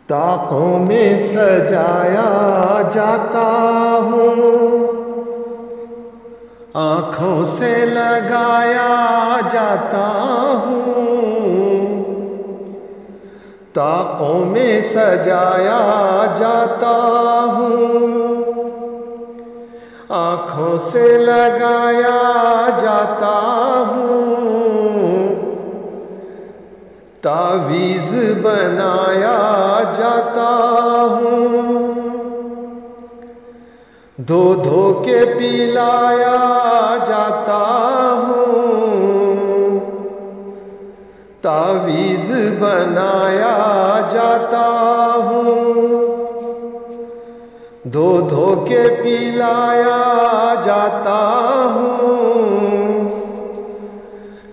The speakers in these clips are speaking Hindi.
ताकों में सजाया जाता हूँ, आँखों से लगाया जाता हूँ। ताकों में सजाया जाता हूँ, आँखों से लगाया जाता हूँ। तावीज़ बनाया जाता हूँ, धो धो के पिलाया जाता हूँ। तावीज़ बनाया जाता हूँ, धो धो के पिलाया जाता हूँ।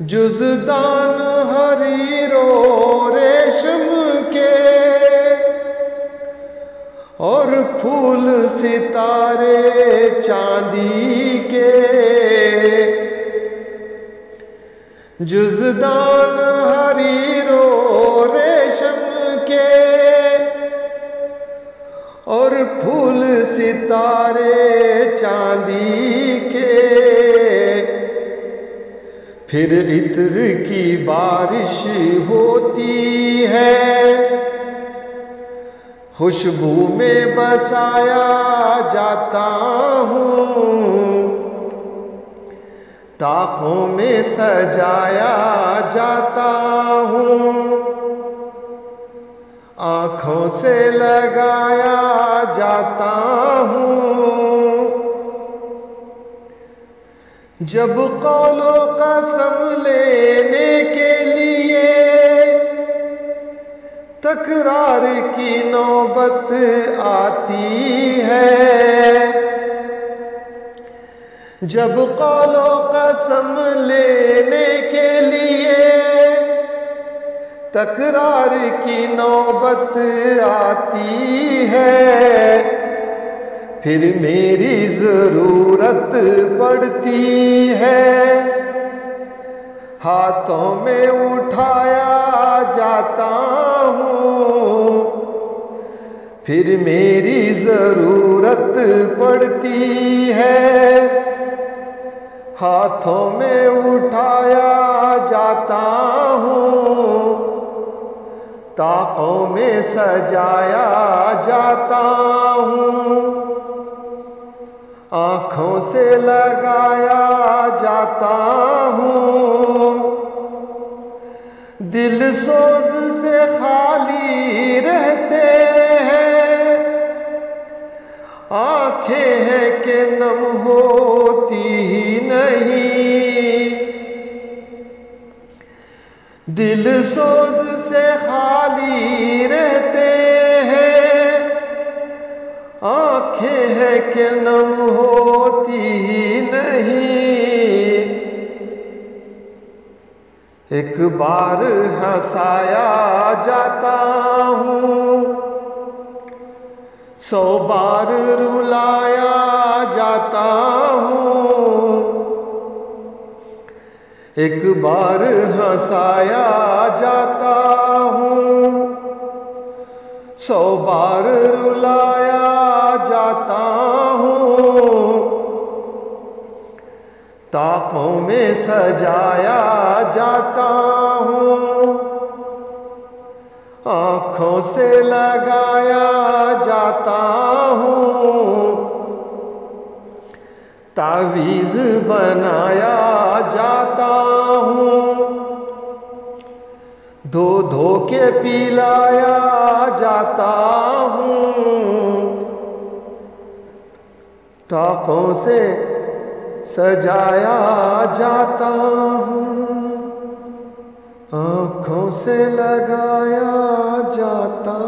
जुज़दान हरीरो रेशम के और फूल सितारे चांदी के। जुज़दान हरीरो रेशम के और फूल सितारे चांदी के। फिर इत्र की बारिश होती है, खुशबू में बसाया जाता हूँ। ताकों में सजाया जाता हूँ, आँखों से लगाया जाता हूँ। जब कौलो कसम लेने के लिए तकरार की नौबत आती है, जब कौलो कसम लेने के लिए तकरार की नौबत आती है, फिर मेरी ज़रूरत पड़ती है। हाथों में उठाया जाता हूँ, फिर मेरी ज़रूरत पड़ती है। हाथों में उठाया जाता हूँ, ताकों में सजाया जाता हूँ, आँखों से लगाया जाता हूँ। दिल सोज से खाली रहते हैं, आँखें हैं कि नम होती ही नहीं। दिल सोज से खाली रहते हैं, आँखें हैं कि नम होती ही नहीं। एक बार हंसाया जाता हूँ, 100 बार रुलाया जाता हूँ। एक बार हंसाया जाता हूँ, 100 बार रुलाया जाता हूँ। ताकों में सजाया जाता हूँ, आँखों से लगाया जाता हूँ। तावीज़ बनाया जाता हूँ, धो धो के पिलाया जाता हूँ। ताकों से सजाया जाता हूँ, आँखों से लगाया जाता